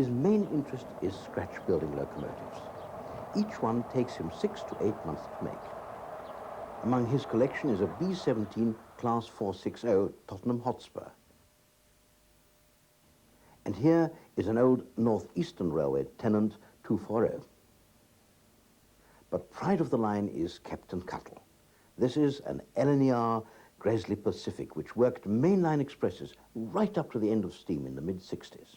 His main interest is scratch-building locomotives. Each one takes him 6 to 8 months to make. Among his collection is a B-17 Class 460 Tottenham Hotspur. And here is an old Northeastern Railway Tennant 240. But pride of the line is Captain Cuttle. This is an LNER Gresley Pacific, which worked mainline expresses right up to the end of steam in the mid-60s.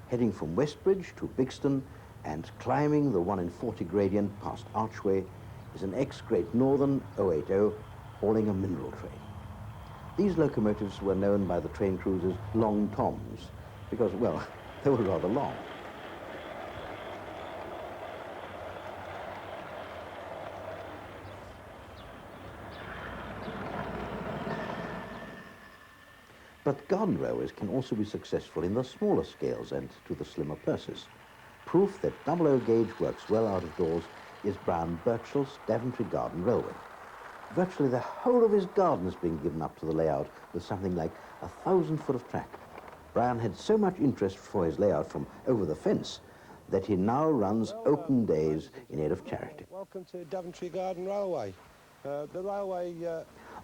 Heading from Westbridge to Bigston and climbing the 1 in 40 gradient past Archway is an ex-Great Northern 080 hauling a mineral train. These locomotives were known by the train crews as Long Toms because, well, they were rather long. But garden railways can also be successful in the smaller scales and to the slimmer purses. Proof that 00 gauge works well out of doors is Brown Birchall's Daventry Garden Railway. Virtually the whole of his garden is being given up to the layout with something like 1,000 foot of track. Brown had so much interest for his layout from over the fence that he now runs open days in aid of charity. Welcome to Daventry Garden Railway. The railway...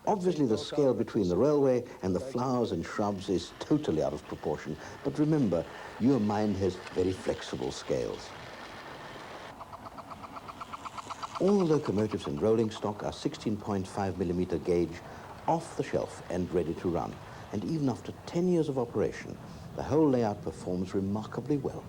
Obviously the scale between the railway and the flowers and shrubs is totally out of proportion, but remember, your mind has very flexible scales. All the locomotives in rolling stock are 16.5mm gauge, off the shelf and ready to run. And even after 10 years of operation, the whole layout performs remarkably well.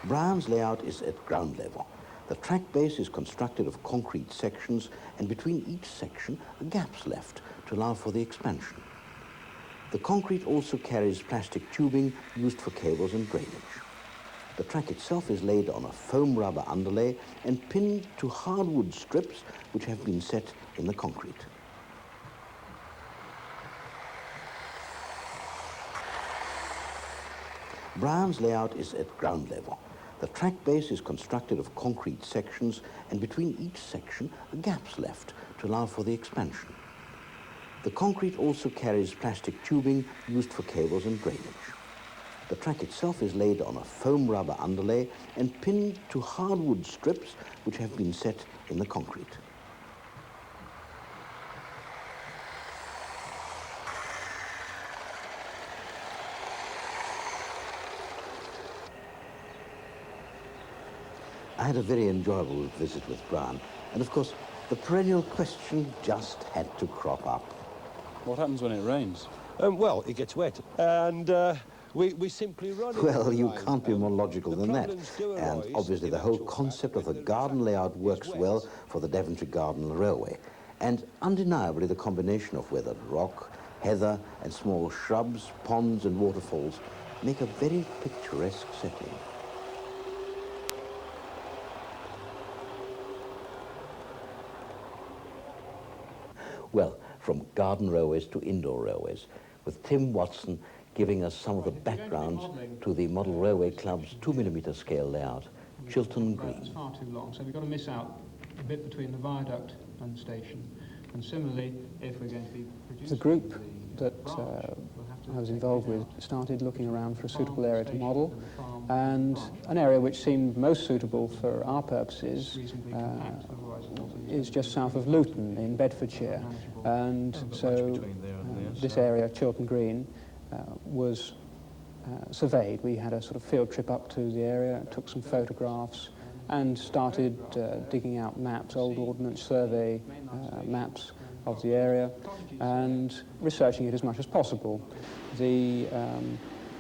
Brown's layout is at ground level. The track base is constructed of concrete sections, and between each section are gaps left to allow for the expansion. The concrete also carries plastic tubing used for cables and drainage. The track itself is laid on a foam rubber underlay and pinned to hardwood strips which have been set in the concrete. Brown's layout is at ground level. The track base is constructed of concrete sections, and between each section are gaps left to allow for the expansion. The concrete also carries plastic tubing used for cables and drainage. The track itself is laid on a foam rubber underlay and pinned to hardwood strips which have been set in the concrete. I had a very enjoyable visit with Brown, and of course the perennial question just had to crop up. What happens when it rains? Well, it gets wet, and we simply run it. Well, you can't be more logical than that. And obviously the whole concept of the garden layout works well for the Daventry Garden Railway. And undeniably the combination of weathered rock, heather and small shrubs, ponds and waterfalls make a very picturesque setting. Well, from garden railways to indoor railways, with Tim Watson giving us some of the background to the Model Railway Club's 2mm scale layout, Chilton Green. It's far too long, so we've got to miss out a bit between the viaduct and the station. And similarly, if we're going to be producing... The group that I was involved with started looking around for a suitable area to model, and an area which seemed most suitable for our purposes is just south of Luton in Bedfordshire. And so this area, Chilton Green, was surveyed. We had a sort of field trip up to the area, took some photographs, and started digging out maps, old Ordnance Survey maps of the area, and researching it as much as possible. The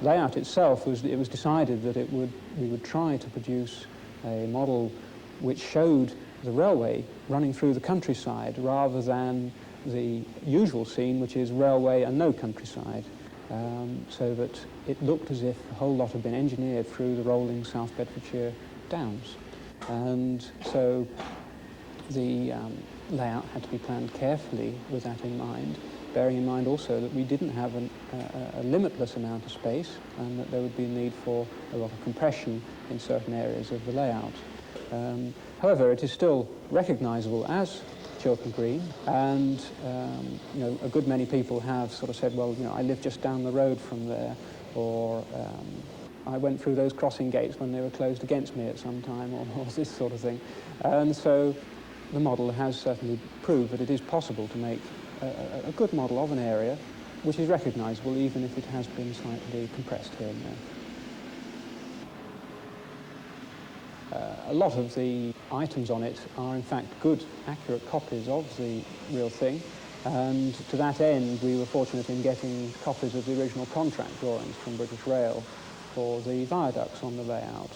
layout itself it was decided that we would try to produce a model which showed the railway running through the countryside rather than the usual scene, which is railway and no countryside, so that it looked as if the whole lot had been engineered through the rolling South Bedfordshire Downs. And so The layout had to be planned carefully with that in mind, bearing in mind also that we didn't have a limitless amount of space and that there would be a need for a lot of compression in certain areas of the layout. However, it is still recognisable as Chilton Green, and you know, a good many people have sort of said, well, you know, I live just down the road from there, or I went through those crossing gates when they were closed against me at some time, or this sort of thing. And so the model has certainly proved that it is possible to make a good model of an area which is recognisable even if it has been slightly compressed here and there. A lot of the items on it are in fact good, accurate copies of the real thing, and to that end we were fortunate in getting copies of the original contract drawings from British Rail for the viaducts on the layout.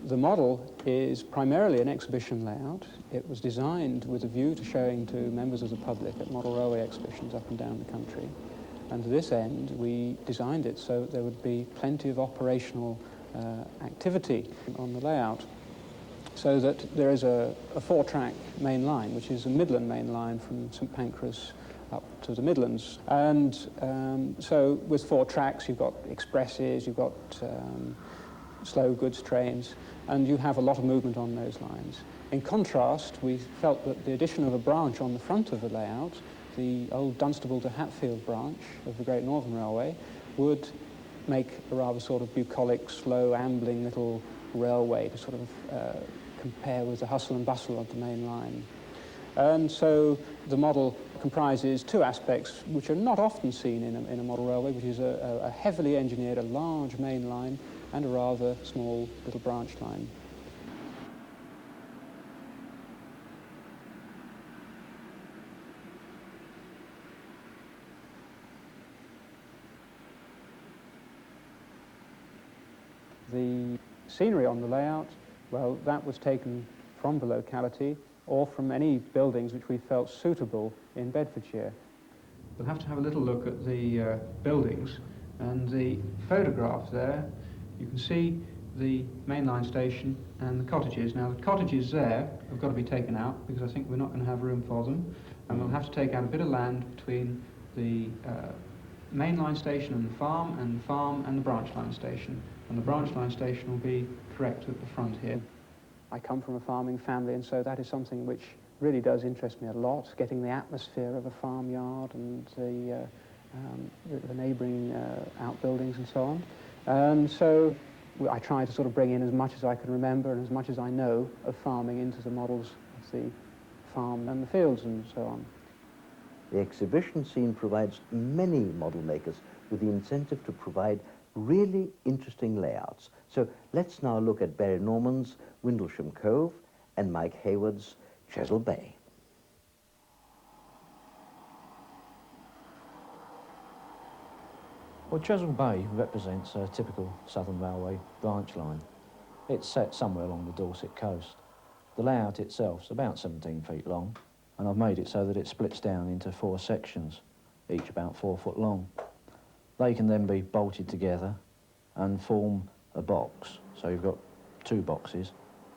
The model is primarily an exhibition layout. It was designed with a view to showing to members of the public at model railway exhibitions up and down the country. And to this end, we designed it so that there would be plenty of operational activity on the layout, so that there is a four-track main line, which is a Midland main line from St Pancras up to the Midlands. And so with four tracks, you've got expresses, you've got slow goods trains, and you have a lot of movement on those lines. In contrast, we felt that the addition of a branch on the front of the layout, the old Dunstable to Hatfield branch of the Great Northern Railway, would make a rather sort of bucolic, slow, ambling little railway to sort of compare with the hustle and bustle of the main line. And so the model comprises two aspects which are not often seen in a model railway, which is a heavily engineered, a large main line, and a rather small little branch line. The scenery on the layout, well, that was taken from the locality or from any buildings which we felt suitable in Bedfordshire. We'll have to have a little look at the buildings, and the photograph there, you can see the mainline station and the cottages. Now the cottages there have got to be taken out because I think we're not going to have room for them, and we'll have to take out a bit of land between the mainline station and the farm and the branch line station, and the branch line station will be correct at the front here. I come from a farming family, and so that is something which really does interest me a lot, getting the atmosphere of a farmyard and the neighbouring outbuildings and so on. And so I try to sort of bring in as much as I can remember and as much as I know of farming into the models of the farm and the fields and so on. The exhibition scene provides many model makers with the incentive to provide really interesting layouts. So let's now look at Barry Norman's Windlesham Cove and Mike Hayward's Chesil Bay. Well, Chesil Bay represents a typical Southern Railway branch line. It's set somewhere along the Dorset coast. The layout itself is about 17 feet long, and I've made it so that it splits down into 4 sections, each about 4 foot long. They can then be bolted together and form a box. So you've got 2 boxes,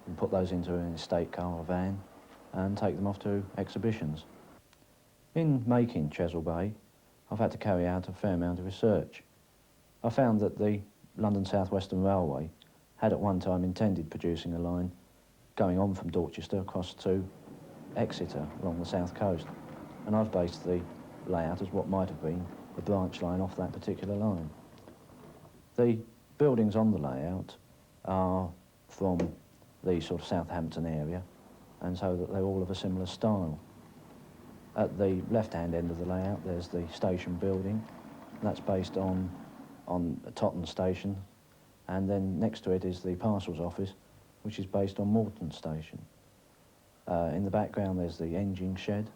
and put those into an estate car or van and take them off to exhibitions. In making Chesil Bay, I've had to carry out a fair amount of research. I found that the London South Western Railway had at one time intended producing a line going on from Dorchester across to Exeter along the south coast, and I've based the layout as what might have been a branch line off that particular line. The buildings on the layout are from the sort of Southampton area, and so that they're all of a similar style. At the left-hand end of the layout, there's the station building. That's based on Totton Station, and then next to it is the parcels office, which is based on Moreton Station. In the background, there's the engine shed,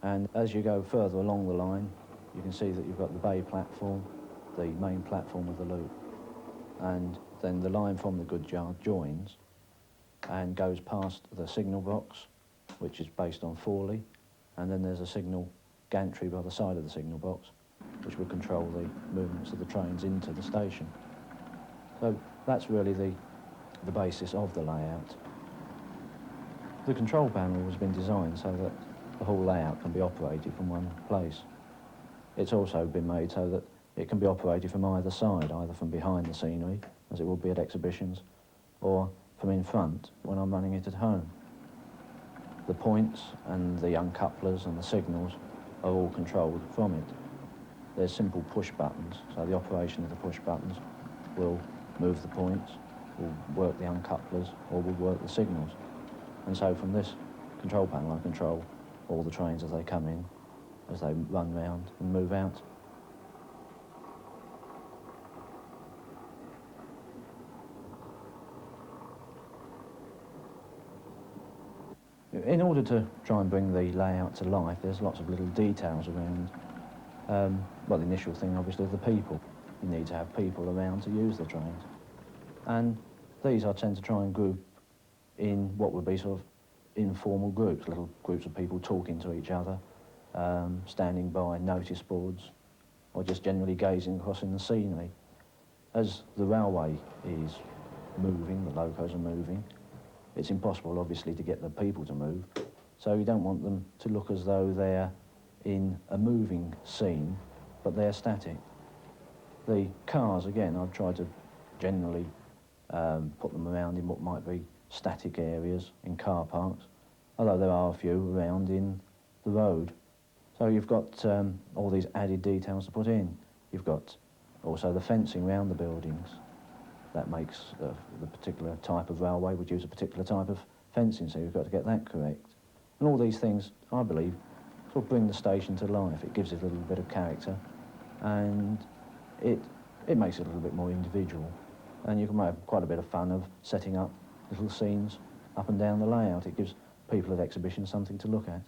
and as you go further along the line, you can see that you've got the bay platform, the main platform of the loop, and then the line from the goods yard joins and goes past the signal box, which is based on Forley, and then there's a signal gantry by the side of the signal box, which will control the movements of the trains into the station. So that's really the basis of the layout. The control panel has been designed so that the whole layout can be operated from one place. It's also been made so that it can be operated from either side, either from behind the scenery, as it would be at exhibitions, or from in front when I'm running it at home. The points and the uncouplers and the signals are all controlled from it. There's simple push buttons, so the operation of the push buttons will move the points, will work the uncouplers, or will work the signals. And so from this control panel I control all the trains as they come in, as they run round and move out. In order to try and bring the layout to life, there's lots of little details around. Well, the initial thing, obviously, the people. You need to have people around to use the trains. And these I tend to try and group in what would be sort of informal groups, little groups of people talking to each other, standing by notice boards, or just generally gazing across in the scenery. As the railway is moving, the locos are moving, it's impossible, obviously, to get the people to move, so you don't want them to look as though they're in a moving scene, but they're static. The cars, again, I've tried to generally put them around in what might be static areas in car parks, although there are a few around in the road. So you've got all these added details to put in. You've got also the fencing around the buildings. That makes the particular type of railway would use a particular type of fencing, so you've got to get that correct. And all these things, I believe, sort of bring the station to life. It gives it a little bit of character, and it makes it a little bit more individual. And you can have quite a bit of fun of setting up little scenes up and down the layout. It gives people at exhibitions something to look at.